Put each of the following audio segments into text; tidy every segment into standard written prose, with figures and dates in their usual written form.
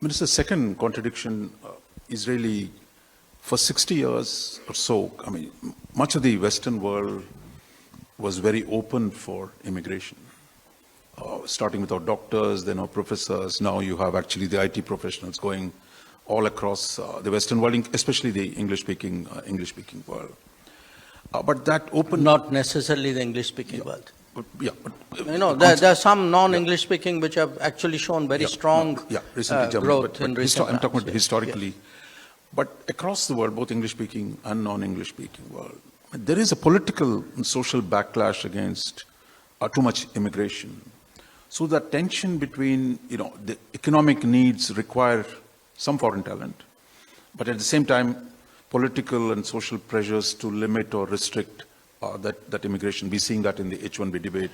Minister, second contradiction is really, for 60 years or so, I mean, much of the Western world was very open for immigration. Starting with our doctors, then our professors, now you have actually the IT professionals going all across the Western world, especially the English-speaking world. But that open... Not necessarily the English-speaking world. There are some non-English speaking which have actually shown very strong growth in recent times. I'm talking about historically. But across the world, both English-speaking and non-English-speaking world, there is a political and social backlash against too much immigration. So the tension between, the economic needs require some foreign talent, but at the same time, political and social pressures to limit or restrict that immigration. We're seeing that in the H-1B debate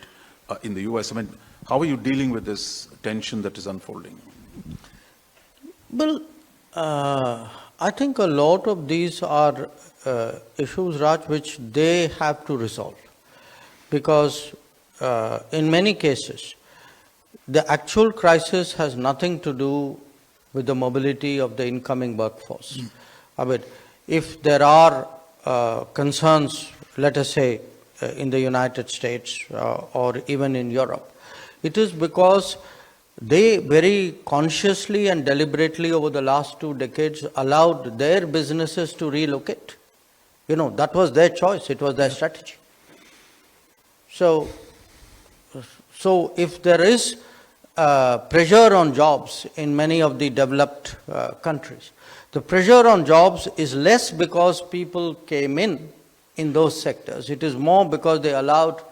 in the US. I mean, how are you dealing with this tension that is unfolding? Well, I think a lot of these are issues, Raj, which they have to resolve. Because in many cases, the actual crisis has nothing to do with the mobility of the incoming workforce. I mean, if there are concerns, let us say, in the United States or even in Europe, it is because they very consciously and deliberately over the last 2 decades allowed their businesses to relocate. That was their choice, it was their strategy. So if there is pressure on jobs in many of the developed countries, the pressure on jobs is less because people came in those sectors. It is more because they allowed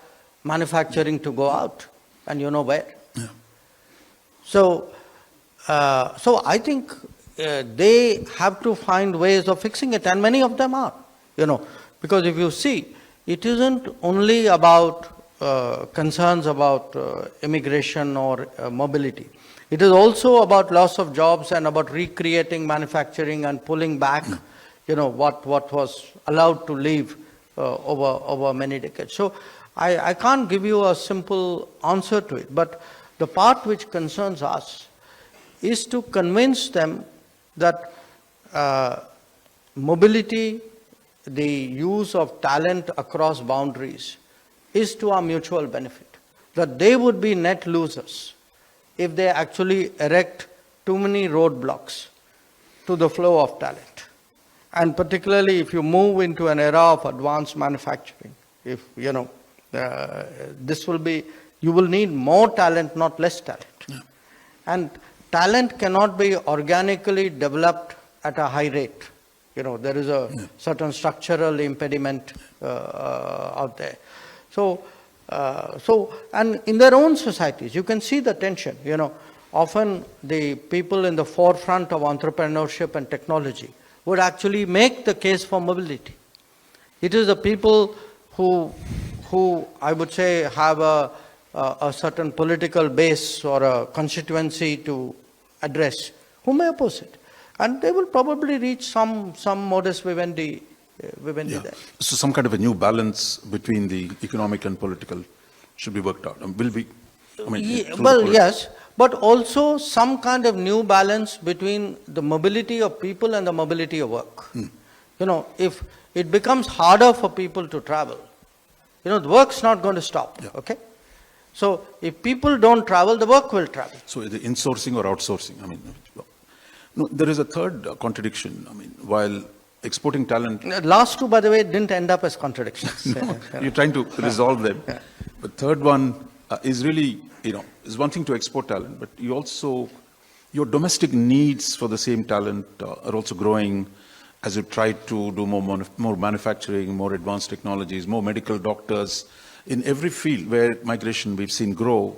manufacturing to go out, and you know where. Yeah. So I think they have to find ways of fixing it, and many of them are, because if you see, it isn't only about concerns about immigration or mobility. It is also about loss of jobs and about recreating manufacturing and pulling back, what was allowed to leave over many decades. So I can't give you a simple answer to it, but the part which concerns us is to convince them that mobility, the use of talent across boundaries, is to our mutual benefit. That they would be net losers if they actually erect too many roadblocks to the flow of talent. And particularly if you move into an era of advanced manufacturing, if this will be, you will need more talent, not less talent. Yeah. And talent cannot be organically developed at a high rate. There is a certain structural impediment out there. So and in their own societies, you can see the tension. Often the people in the forefront of entrepreneurship and technology would actually make the case for mobility. It is the people who I would say have a certain political base or a constituency to address who may oppose it, and they will probably reach some modus vivendi there. So some kind of a new balance between the economic and political should be worked out. Yes, but also some kind of new balance between the mobility of people and the mobility of work. If it becomes harder for people to travel, the work's not going to stop, okay? So if people don't travel, the work will travel. So the insourcing or outsourcing, there is a third contradiction. While exporting talent... Last two, by the way, didn't end up as contradictions. You're trying to resolve them. But third one is really, is one thing to export talent, but your domestic needs for the same talent are also growing as you try to do more manufacturing, more advanced technologies, more medical doctors. In every field where migration we've seen grow,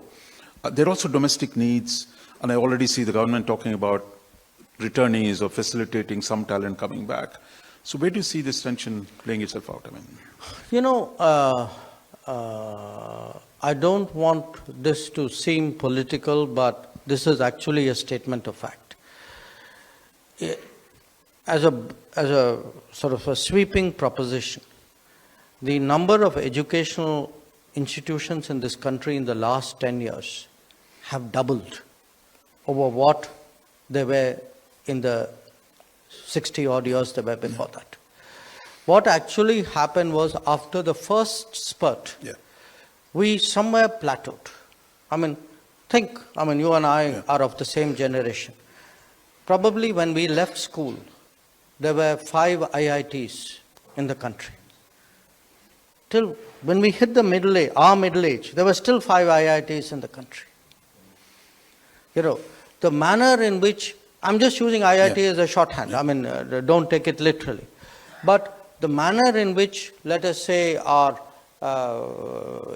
there are also domestic needs, and I already see the government talking about returnees or facilitating some talent coming back. So where do you see this tension playing itself out? I don't want this to seem political, but this is actually a statement of fact. As a sort of a sweeping proposition, the number of educational institutions in this country in the last 10 years have doubled over what they were in the 60 odd years they were before that. What actually happened was after the first spurt, we somewhere plateaued. I mean, you and I are of the same generation. Probably when we left school, there were 5 IITs in the country. Till when we hit the our middle age, there were still 5 IITs in the country. You know, the manner in which, I'm just using IIT as a shorthand, I mean, don't take it literally. But the manner in which, let us say, our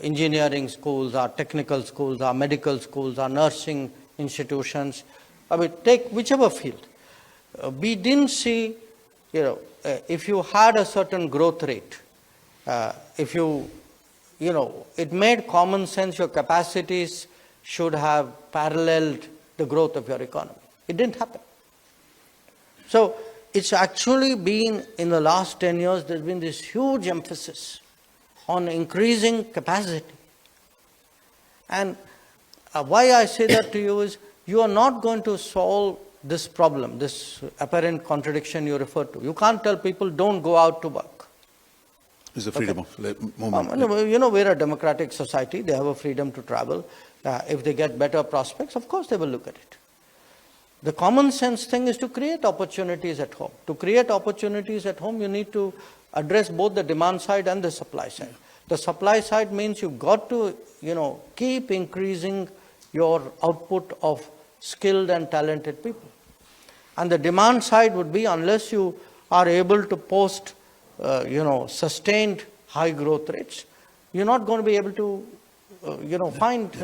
engineering schools, our technical schools, our medical schools, our nursing institutions, I mean, take whichever field, we didn't see, if you had a certain growth rate, if it made common sense your capacities should have paralleled the growth of your economy. It didn't happen. So it's actually been, in the last 10 years, there's been this huge emphasis on increasing capacity. And why I say that to you is, you are not going to solve this problem, this apparent contradiction you refer to. You can't tell people, don't go out to work. It's a freedom of movement. We're a democratic society. They have a freedom to travel. If they get better prospects, of course they will look at it. The common sense thing is to create opportunities at home. To create opportunities at home, you need to address both the demand side and the supply side. The supply side means you've got to, keep increasing your output of skilled and talented people. And the demand side would be, unless you are able to post, sustained high growth rates, you're not going to be able to, find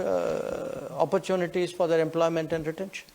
opportunities for their employment and retention.